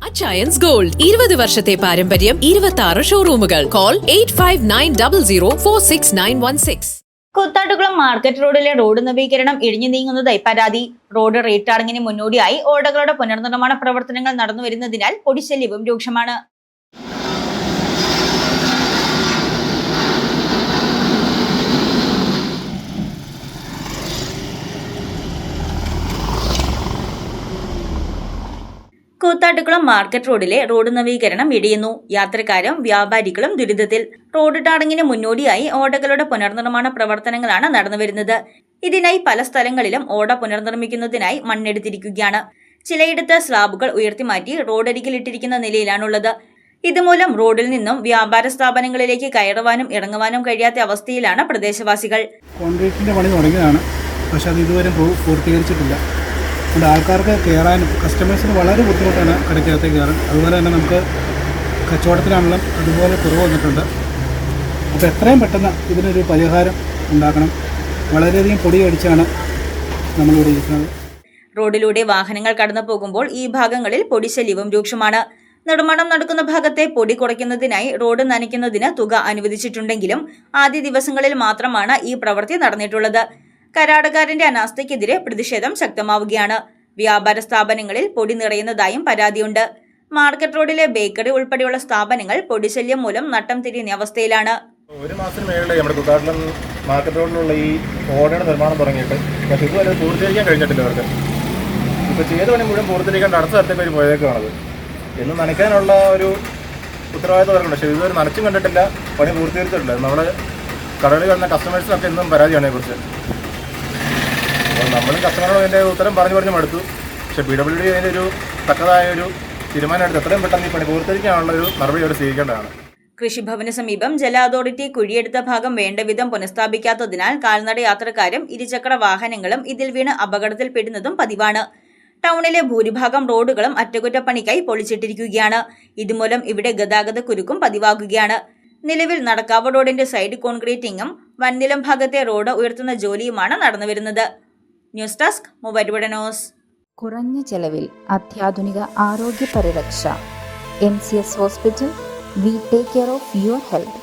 Achayans gold 20 വർഷത്തെ പാരമ്പര്യം 26 ഷോറൂമുകൾ. Call 8590046916. Koothattukulam market റോഡിലെ റോഡ് നവീകരണം ഇടിഞ്ഞു നീങ്ങുന്നതായി പരാതി. റോഡ് റീടാറിംഗിന് മുന്നോടിയായി ഓടകളുടെ പുനർനിർമ്മാണ പ്രവർത്തനങ്ങൾ നടന്നുവരുന്നതിനാൽ പൊടിശല്യവും രൂക്ഷമാണ്. കൂത്താട്ടുകുളം മാർക്കറ്റ് റോഡിലെ റോഡ് നവീകരണം ഇടിയുന്നു. യാത്രക്കാരും വ്യാപാരികളും ദുരിതത്തിൽ. റോഡ് ടാറിംഗിന് മുന്നോടിയായി ഓടകളുടെ പുനർനിർമ്മാണ പ്രവർത്തനങ്ങളാണ് നടന്നുവരുന്നത്. ഇതിനായി പല സ്ഥലങ്ങളിലും ഓട പുനർനിർമ്മിക്കുന്നതിനായി മണ്ണെടുത്തിരിക്കുകയാണ്. ചിലയിടത്ത് സ്ലാബുകൾ ഉയർത്തിമാറ്റി റോഡരികിലിട്ടിരിക്കുന്ന നിലയിലാണുള്ളത്. ഇതുമൂലം റോഡിൽ നിന്നും വ്യാപാര സ്ഥാപനങ്ങളിലേക്ക് കയറുവാനും ഇറങ്ങുവാനും കഴിയാത്ത അവസ്ഥയിലാണ് പ്രദേശവാസികൾ. കോൺക്രീറ്റിന്റെ പണി തുടങ്ങിയതാണ്, പക്ഷെ അത് ഇതുവരെ പൂർത്തീകരിച്ചിട്ടില്ല. അതുകൊണ്ട് ആൾക്കാർക്ക് കയറാനും കസ്റ്റമേഴ്സിന് വളരെ ബുദ്ധിമുട്ടാണ് കടയ്ക്കകത്തേക്ക് കയറാൻ. അതുപോലെ തന്നെ നമുക്ക് കച്ചവടത്തിനാണെങ്കിലും അതുപോലെ കുറവ് വന്നിട്ടുണ്ട്. അപ്പോൾ എത്രയും പെട്ടെന്ന് ഇതിനൊരു പരിഹാരം ഉണ്ടാക്കണം. വളരെയധികം പൊടിയടിച്ചാണ് നമ്മളിവിടെ ഇരിക്കുന്നത്. റോഡിലൂടെ വാഹനങ്ങൾ കടന്നു പോകുമ്പോൾ ഈ ഭാഗങ്ങളിൽ പൊടിശല്യവും രൂക്ഷമാണ്. നിർമ്മാണം നടക്കുന്ന ഭാഗത്തെ പൊടി കുറയ്ക്കുന്നതിനായി റോഡ് നനയ്ക്കുന്നതിന് തുക അനുവദിച്ചിട്ടുണ്ടെങ്കിലും ആദ്യ ദിവസങ്ങളിൽ മാത്രമാണ് ഈ പ്രവൃത്തി നടന്നിട്ടുള്ളത്. കരാറുകാരന്റെ അനാസ്ഥയ്ക്കെതിരെ പ്രതിഷേധം ശക്തമാവുകയാണ്. വ്യാപാര സ്ഥാപനങ്ങളിൽ പൊടി നിറയുന്നതായും പരാതിയുണ്ട്. മാർക്കറ്റ് റോഡിലെ ബേക്കറി ഉൾപ്പെടെയുള്ള സ്ഥാപനങ്ങൾ പൊടിശല്യം മൂലം നട്ടം തിരിയുന്ന അവസ്ഥയിലാണ്. ഒരു മാസത്തിന് മേളിൽ നമ്മുടെ കൂത്താട്ടുളം മാർക്കറ്റ് റോഡിലുള്ള ഈ ഓടയുടെ നിർമ്മാണം തുടങ്ങിയിട്ട്, പക്ഷേ ഇതുവരെ പൂർത്തീകരിക്കാൻ കഴിഞ്ഞിട്ടില്ല അവർക്ക്. ഇപ്പോൾ ചെയ്ത പണി മുഴുവൻ പൂർത്തീകരിക്കേണ്ട അടുത്ത സ്ഥലത്തേക്ക് ഒരു പോയേക്കാണത്. എന്നും നനയ്ക്കാനുള്ള ഒരു ഉത്തരവാദിത്വം അവർക്കുണ്ട്, പക്ഷേ ഇതുവരെ നനച്ചും കണ്ടിട്ടില്ല, പണി പൂർത്തീകരിച്ചിട്ടില്ല. നമ്മുടെ കടകളിൽ വരുന്ന കസ്റ്റമേഴ്സിനൊക്കെ എന്നും പരാതിയാണ് ഇതിനെക്കുറിച്ച്. അപ്പോൾ നമ്മൾ കസ്റ്റമറോട് അതിൻ്റെ ഉത്തരം പറഞ്ഞു മടുത്തു. പക്ഷേ PWD അതിൻ്റെ ഒരു തക്കതായ ഒരു തീരുമാനം എടുത്ത് എത്രയും പെട്ടെന്ന് ഈ പണി പൂർത്തീകരിക്കാനുള്ള ഒരു നടപടി അവർ സ്വീകരിക്കേണ്ടതാണ്. കൃഷിഭവന് സമീപം ജല അതോറിറ്റി കുഴിയെടുത്ത ഭാഗം വേണ്ടവിധം പുനഃസ്ഥാപിക്കാത്തതിനാൽ കാൽനട യാത്രക്കാരും ഇരുചക്ര വാഹനങ്ങളും ഇതിൽ വീണ് അപകടത്തിൽപ്പെടുന്നതും പതിവാണ്. ടൗണിലെ ഭൂരിഭാഗം റോഡുകളും അറ്റകുറ്റപ്പണിക്കായി പൊളിച്ചിട്ടിരിക്കുകയാണ്. ഇതുമൂലം ഇവിടെ ഗതാഗത കുരുക്കും പതിവാകുകയാണ്. നിലവിൽ നടക്കാവ് റോഡിന്റെ സൈഡ് കോൺക്രീറ്റിംഗും വൻനിലം ഭാഗത്തെ റോഡ് ഉയർത്തുന്ന ജോലിയുമാണ് നടന്നുവരുന്നത്. News desk Muvattupuzha news. കുറഞ്ഞ ചെലവിൽ അത്യാധുനിക ആരോഗ്യ പരിരക്ഷ. MCS hospital. We take care of your health.